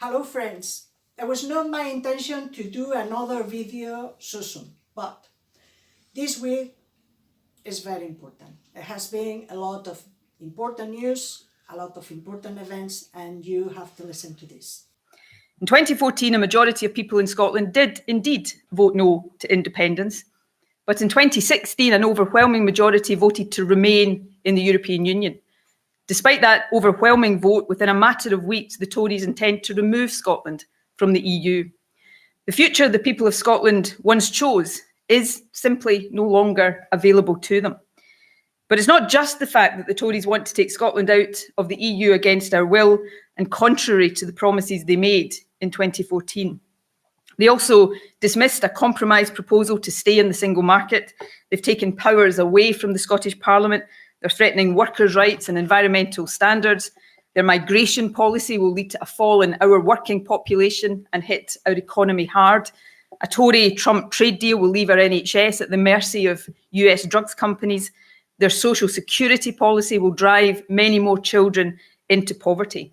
Hello friends, it was not my intention to do another video so soon, but this week is very important. There has been a lot of important news, a lot of important events, and you have to listen to this. In 2014, a majority of people in Scotland did indeed vote no to independence. But in 2016, an overwhelming majority voted to remain in the European Union. Despite that overwhelming vote, within a matter of weeks, the Tories intend to remove Scotland from the EU. The future the people of Scotland once chose is simply no longer available to them. But it's not just the fact that the Tories want to take Scotland out of the EU against our will and contrary to the promises they made in 2014. They also dismissed a compromise proposal to stay in the single market. They've taken powers away from the Scottish Parliament. They're threatening workers' rights and environmental standards. Their migration policy will lead to a fall in our working population and hit our economy hard. A Tory-Trump trade deal will leave our NHS at the mercy of US drugs companies. Their social security policy will drive many more children into poverty.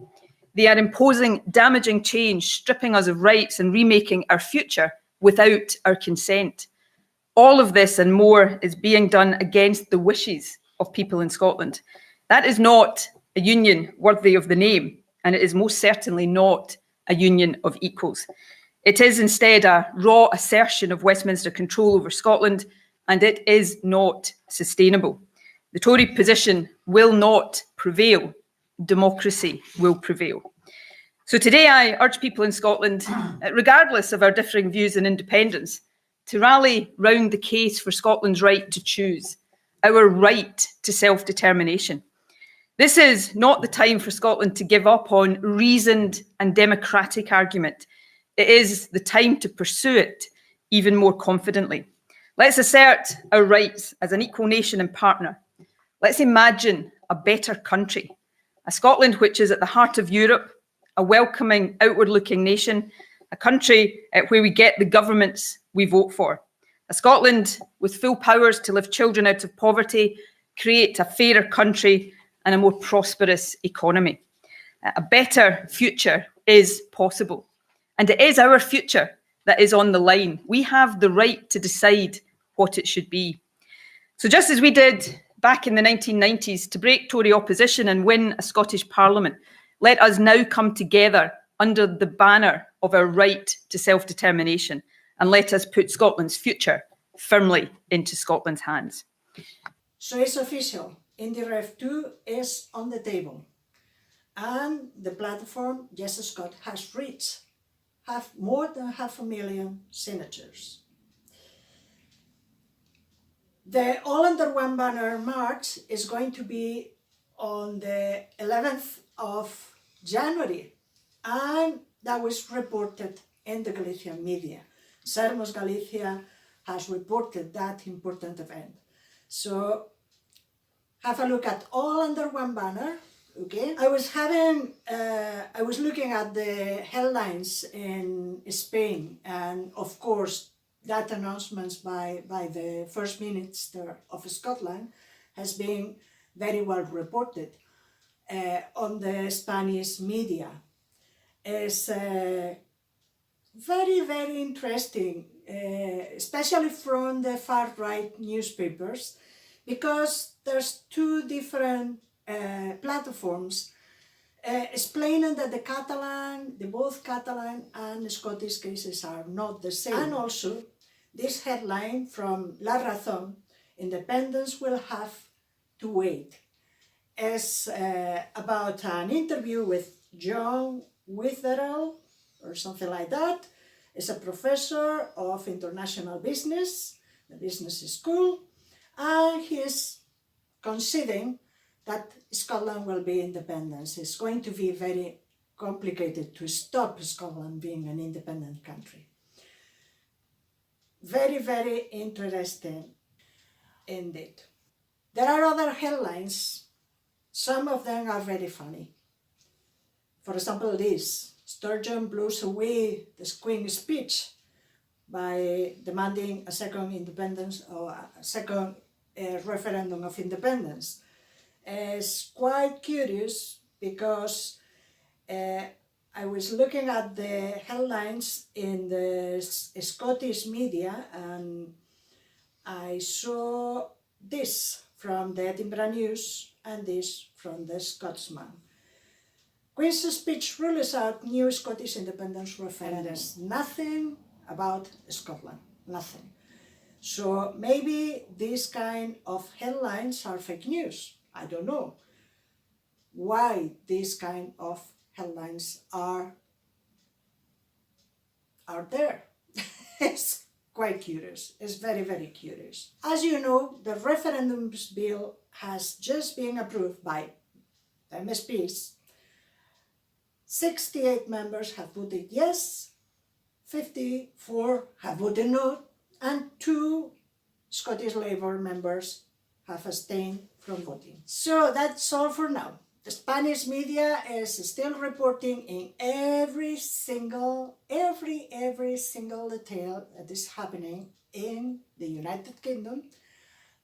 They are imposing damaging change, stripping us of rights and remaking our future without our consent. All of this and more is being done against the wishes of people in Scotland. That is not a union worthy of the name, and it is most certainly not a union of equals. It is instead a raw assertion of Westminster control over Scotland, and it is not sustainable. The Tory position will not prevail. Democracy will prevail. So today I urge people in Scotland, regardless of our differing views on independence, to rally round the case for Scotland's right to choose, our right to self-determination. This is not the time for Scotland to give up on reasoned and democratic argument. It is the time to pursue it even more confidently. Let's assert our rights as an equal nation and partner. Let's imagine a better country, a Scotland which is at the heart of Europe, a welcoming, outward-looking nation, a country where we get the governments we vote for, a Scotland with full powers to lift children out of poverty, create a fairer country and a more prosperous economy. A better future is possible, and it is our future that is on the line. We have the right to decide what it should be. So just as we did back in the 1990s to break Tory opposition and win a Scottish Parliament, let us now come together under the banner of our right to self-determination, and let us put Scotland's future firmly into Scotland's hands. So it's official. IndyRef 2 is on the table. And the platform Yes Scot has reached more than 500,000 signatures. The All Under One Banner March is going to be on the 11th of January, and that was reported in the Galician media. Sermos Galicia has reported that important event. So have a look at All Under One Banner. Okay, I was looking at the headlines in Spain, and of course that announcements by the First Minister of Scotland has been very well reported on the Spanish media. It's very, very interesting, especially from the far-right newspapers, because there's two different platforms explaining that both Catalan and Scottish cases are not the same. And also, this headline from La Razón, independence will have to wait, is about an interview with John Witherell, or something like that. Is a professor of international business, the business school, and he's conceding that Scotland will be independent. It's going to be very complicated to stop Scotland being an independent country. Very, very interesting indeed. There are other headlines. Some of them are very funny. For example, this: Sturgeon blows away the Queen's speech by demanding a second independence or a second referendum of independence. It's quite curious because I was looking at the headlines in the Scottish media, and I saw this from the Edinburgh News and this from the Scotsman. Queen's speech rules out new Scottish independence referendum. There's nothing about Scotland, nothing. So maybe these kind of headlines are fake news. I don't know why these kind of headlines are there. It's quite curious. It's very, very curious. As you know, the referendums bill has just been approved by MSPs. 68 members have voted yes, 54 have voted no, and 2 Scottish Labour members have abstained from voting. So that's all for now. The Spanish media is still reporting in every single detail that is happening in the United Kingdom,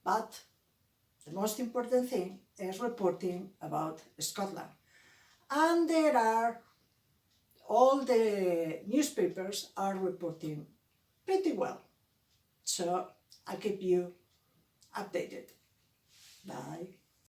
but the most important thing is reporting about Scotland. And all the newspapers are reporting pretty well. So I'll keep you updated. Bye.